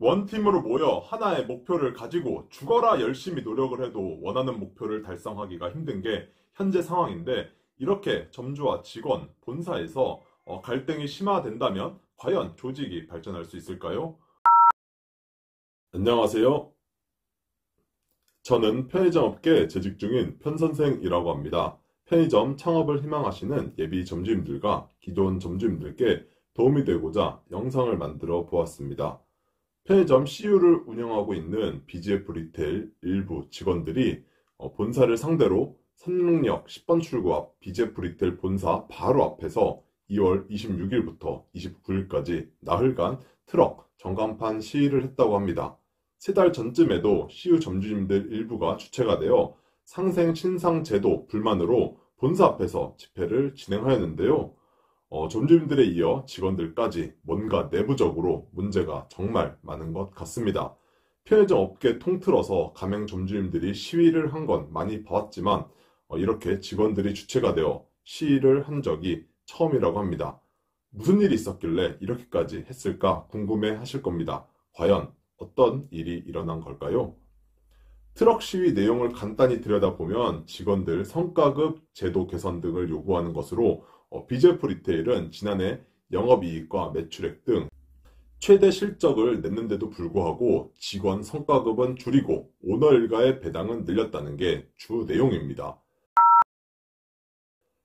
원팀으로 모여 하나의 목표를 가지고 죽어라 열심히 노력을 해도 원하는 목표를 달성하기가 힘든 게 현재 상황인데, 이렇게 점주와 직원, 본사에서 갈등이 심화된다면 과연 조직이 발전할 수 있을까요? 안녕하세요. 저는 편의점 업계에 재직 중인 편선생이라고 합니다. 편의점 창업을 희망하시는 예비 점주님들과 기존 점주님들께 도움이 되고자 영상을 만들어 보았습니다. 편의점 CU를 운영하고 있는 BGF 리테일 일부 직원들이 본사를 상대로 선릉역 10번 출구 앞 BGF 리테일 본사 바로 앞에서 2월 26일부터 29일까지 나흘간 트럭 전광판 시위를 했다고 합니다. 3달 전쯤에도 CU 점주님들 일부가 주체가 되어 상생 신상 제도 불만으로 본사 앞에서 집회를 진행하였는데요. 점주님들에 이어 직원들까지 뭔가 내부적으로 문제가 정말 많은 것 같습니다. 편의점 업계 통틀어서 가맹 점주님들이 시위를 한 건 많이 봐왔지만 이렇게 직원들이 주체가 되어 시위를 한 적이 처음이라고 합니다. 무슨 일이 있었길래 이렇게까지 했을까 궁금해 하실 겁니다. 과연 어떤 일이 일어난 걸까요? 트럭 시위 내용을 간단히 들여다보면 직원들 성과급 제도 개선 등을 요구하는 것으로 BGF 리테일은 지난해 영업이익과 매출액 등 최대 실적을 냈는데도 불구하고 직원 성과급은 줄이고 오너 일가의 배당은 늘렸다는 게 주 내용입니다.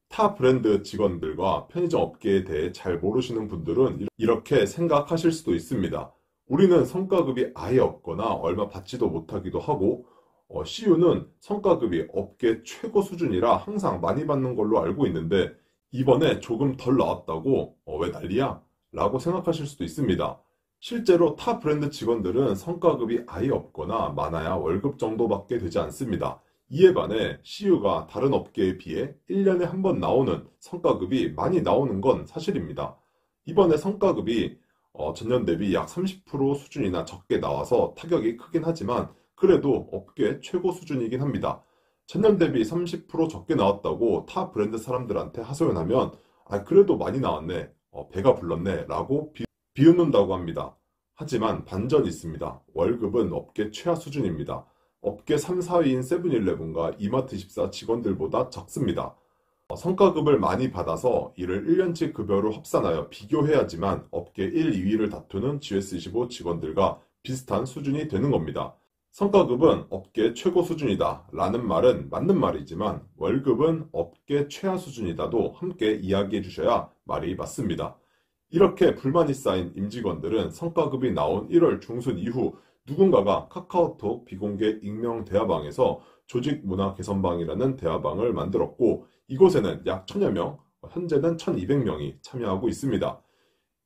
타 브랜드 직원들과 편의점 업계에 대해 잘 모르시는 분들은 이렇게 생각하실 수도 있습니다. 우리는 성과급이 아예 없거나 얼마 받지도 못하기도 하고 CU는 성과급이 업계 최고 수준이라 항상 많이 받는 걸로 알고 있는데 이번에 조금 덜 나왔다고 왜 난리야? 라고 생각하실 수도 있습니다. 실제로 타 브랜드 직원들은 성과급이 아예 없거나 많아야 월급 정도밖에 되지 않습니다. 이에 반해 CU가 다른 업계에 비해 1년에 한 번 나오는 성과급이 많이 나오는 건 사실입니다. 이번에 성과급이 전년 대비 약 30% 수준이나 적게 나와서 타격이 크긴 하지만 그래도 업계 최고 수준이긴 합니다. 전년 대비 30% 적게 나왔다고 타 브랜드 사람들한테 하소연하면 그래도 많이 나왔네, 배가 불렀네 라고 비웃는다고 합니다. 하지만 반전이 있습니다. 월급은 업계 최하 수준입니다. 업계 3, 4위인 세븐일레븐과 이마트24 직원들보다 적습니다. 성과급을 많이 받아서 이를 1년치 급여로 합산하여 비교해야지만 업계 1, 2위를 다투는 GS25 직원들과 비슷한 수준이 되는 겁니다. 성과급은 업계 최고 수준이다 라는 말은 맞는 말이지만 월급은 업계 최하 수준이다도 함께 이야기해 주셔야 말이 맞습니다. 이렇게 불만이 쌓인 임직원들은 성과급이 나온 1월 중순 이후 누군가가 카카오톡 비공개 익명 대화방에서 조직문화 개선방이라는 대화방을 만들었고 이곳에는 약 1000여 명, 현재는 1200명이 참여하고 있습니다.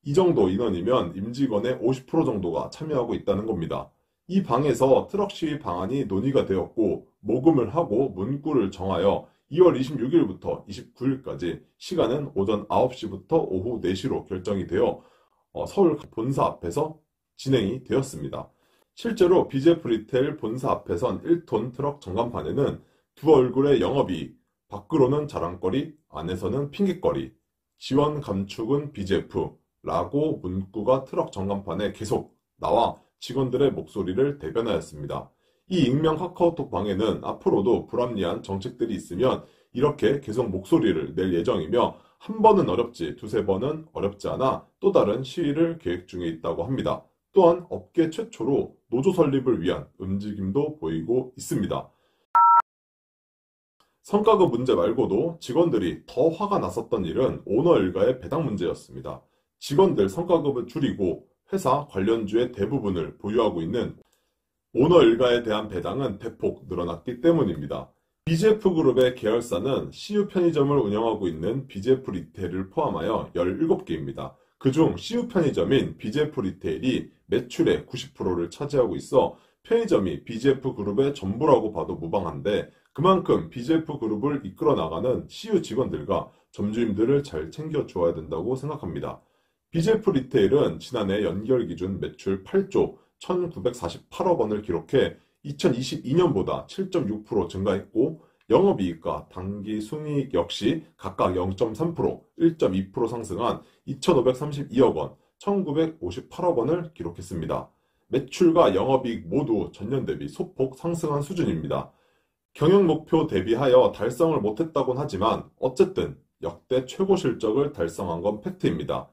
이 정도 인원이면 임직원의 50% 정도가 참여하고 있다는 겁니다. 이 방에서 트럭 시위 방안이 논의가 되었고 모금을 하고 문구를 정하여 2월 26일부터 29일까지 시간은 오전 9시부터 오후 4시로 결정이 되어 서울 본사 앞에서 진행이 되었습니다. 실제로 BGF 리테일 본사 앞에선 1톤 트럭 전광판에는 두 얼굴의 영업이익, 밖으로는 자랑거리, 안에서는 핑계거리, 지원 감축은 BGF 라고 문구가 트럭 전광판에 계속 나와 직원들의 목소리를 대변하였습니다. 이 익명 카카오톡 방에는 앞으로도 불합리한 정책들이 있으면 이렇게 계속 목소리를 낼 예정이며 한 번은 어렵지 두세 번은 어렵지 않아 또 다른 시위를 계획 중에 있다고 합니다. 또한 업계 최초로 노조 설립을 위한 움직임도 보이고 있습니다. 성과급 문제 말고도 직원들이 더 화가 났었던 일은 오너 일가의 배당 문제였습니다. 직원들 성과급을 줄이고 회사 관련주의 대부분을 보유하고 있는 오너 일가에 대한 배당은 대폭 늘어났기 때문입니다. BGF그룹의 계열사는 CU 편의점을 운영하고 있는 BGF 리테일을 포함하여 17개입니다. 그중 CU 편의점인 BGF 리테일이 매출의 90%를 차지하고 있어 편의점이 BGF그룹의 전부라고 봐도 무방한데 그만큼 BGF그룹을 이끌어 나가는 CU 직원들과 점주님들을 잘 챙겨주어야 된다고 생각합니다. BGF 리테일은 지난해 연결 기준 매출 8조 1948억 원을 기록해 2022년보다 7.6% 증가했고 영업이익과 당기순이익 역시 각각 0.3%, 1.2% 상승한 2,532억 원, 1,958억 원을 기록했습니다. 매출과 영업이익 모두 전년 대비 소폭 상승한 수준입니다. 경영 목표 대비하여 달성을 못했다곤 하지만 어쨌든 역대 최고 실적을 달성한 건 팩트입니다.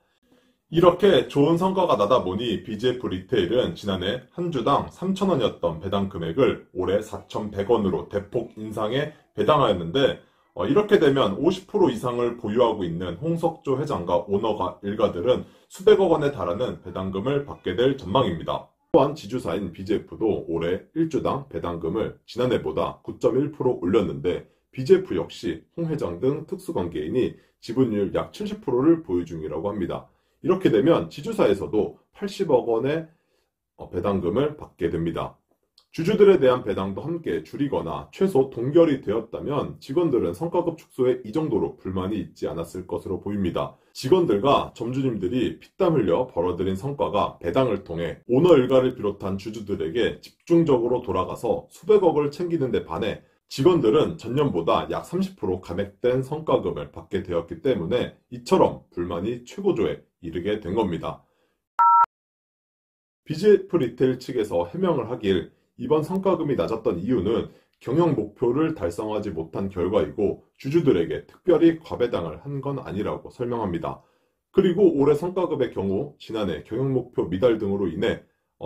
이렇게 좋은 성과가 나다 보니 BGF 리테일은 지난해 한 주당 3,000원이었던 배당 금액을 올해 4,100원으로 대폭 인상해 배당하였는데 이렇게 되면 50% 이상을 보유하고 있는 홍석조 회장과 오너가 일가들은 수백억 원에 달하는 배당금을 받게 될 전망입니다. 또한 지주사인 BGF도 올해 1주당 배당금을 지난해보다 9.1% 올렸는데 BGF 역시 홍 회장 등 특수관계인이 지분율 약 70%를 보유 중이라고 합니다. 이렇게 되면 지주사에서도 80억 원의 배당금을 받게 됩니다. 주주들에 대한 배당도 함께 줄이거나 최소 동결이 되었다면 직원들은 성과급 축소에 이 정도로 불만이 있지 않았을 것으로 보입니다. 직원들과 점주님들이 피땀 흘려 벌어들인 성과가 배당을 통해 오너 일가를 비롯한 주주들에게 집중적으로 돌아가서 수백억을 챙기는 데 반해 직원들은 전년보다 약 30% 감액된 성과급을 받게 되었기 때문에 이처럼 불만이 최고조에 이르게 된 겁니다. BGF 리테일 측에서 해명을 하길 이번 성과금이 낮았던 이유는 경영 목표를 달성하지 못한 결과이고 주주들에게 특별히 과배당을 한 건 아니라고 설명합니다. 그리고 올해 성과급의 경우 지난해 경영 목표 미달 등으로 인해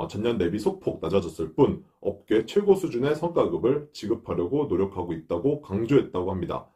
전년 대비 소폭 낮아졌을 뿐 업계 최고 수준의 성과급을 지급하려고 노력하고 있다고 강조했다고 합니다.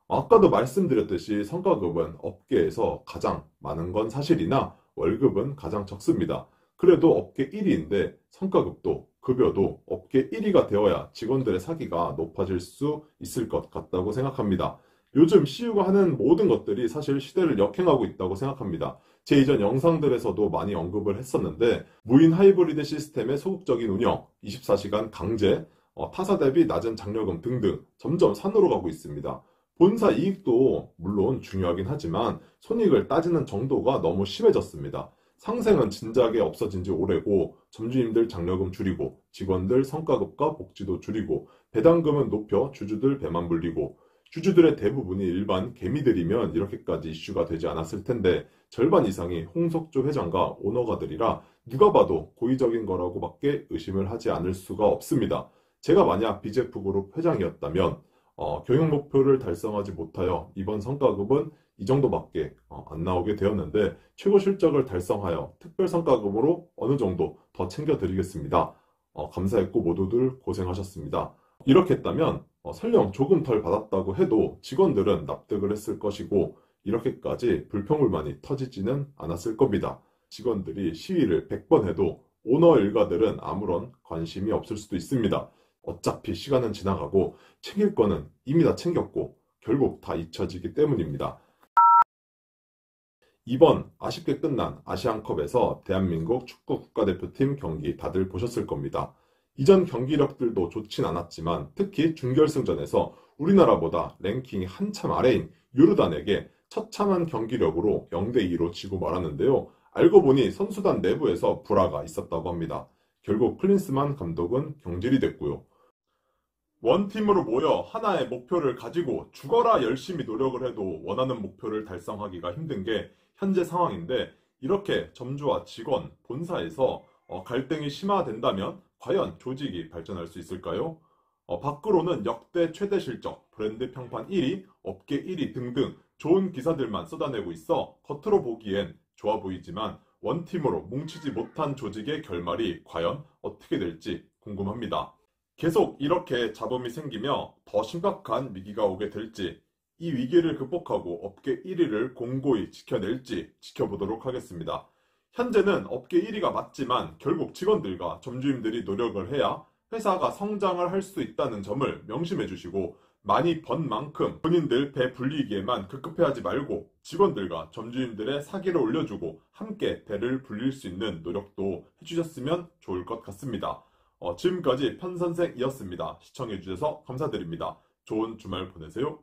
아까도 말씀드렸듯이 성과급은 업계에서 가장 많은 건 사실이나 월급은 가장 적습니다. 그래도 업계 1위인데 성과급도 급여도 업계 1위가 되어야 직원들의 사기가 높아질 수 있을 것 같다고 생각합니다. 요즘 CU가 하는 모든 것들이 사실 시대를 역행하고 있다고 생각합니다. 제 이전 영상들에서도 많이 언급을 했었는데 무인 하이브리드 시스템의 소극적인 운영, 24시간 강제, 타사 대비 낮은 장려금 등등 점점 산으로 가고 있습니다. 본사 이익도 물론 중요하긴 하지만 손익을 따지는 정도가 너무 심해졌습니다. 상생은 진작에 없어진 지 오래고 점주님들 장려금 줄이고 직원들 성과급과 복지도 줄이고 배당금은 높여 주주들 배만 불리고 주주들의 대부분이 일반 개미들이면 이렇게까지 이슈가 되지 않았을 텐데 절반 이상이 홍석조 회장과 오너가들이라 누가 봐도 고의적인 거라고 밖에 의심을 하지 않을 수가 없습니다. 제가 만약 BGF그룹 회장이었다면 경영 목표를 달성하지 못하여 이번 성과급은 이 정도밖에 안 나오게 되었는데 최고 실적을 달성하여 특별 성과급으로 어느 정도 더 챙겨드리겠습니다. 감사했고 모두들 고생하셨습니다. 이렇게 했다면 설령 조금 덜 받았다고 해도 직원들은 납득을 했을 것이고 이렇게까지 불평불만이 터지지는 않았을 겁니다. 직원들이 시위를 100번 해도 오너 일가들은 아무런 관심이 없을 수도 있습니다. 어차피 시간은 지나가고 챙길 거는 이미 다 챙겼고 결국 다 잊혀지기 때문입니다. 이번 아쉽게 끝난 아시안컵에서 대한민국 축구 국가대표팀 경기 다들 보셨을 겁니다. 이전 경기력들도 좋진 않았지만 특히 준결승전에서 우리나라보다 랭킹이 한참 아래인 요르단에게 처참한 경기력으로 0대2로 지고 말았는데요. 알고 보니 선수단 내부에서 불화가 있었다고 합니다. 결국 클린스만 감독은 경질이 됐고요. 원팀으로 모여 하나의 목표를 가지고 죽어라 열심히 노력을 해도 원하는 목표를 달성하기가 힘든 게 현재 상황인데 이렇게 점주와 직원, 본사에서 갈등이 심화된다면 과연 조직이 발전할 수 있을까요? 밖으로는 역대 최대 실적, 브랜드 평판 1위, 업계 1위 등등 좋은 기사들만 쏟아내고 있어 겉으로 보기엔 좋아 보이지만 원팀으로 뭉치지 못한 조직의 결말이 과연 어떻게 될지 궁금합니다. 계속 이렇게 잡음이 생기며 더 심각한 위기가 오게 될지 이 위기를 극복하고 업계 1위를 공고히 지켜낼지 지켜보도록 하겠습니다. 현재는 업계 1위가 맞지만 결국 직원들과 점주님들이 노력을 해야 회사가 성장을 할 수 있다는 점을 명심해 주시고 많이 번 만큼 본인들 배 불리기에만 급급해하지 말고 직원들과 점주님들의 사기를 올려주고 함께 배를 불릴 수 있는 노력도 해주셨으면 좋을 것 같습니다. 지금까지 편선생이었습니다. 시청해주셔서 감사드립니다. 좋은 주말 보내세요.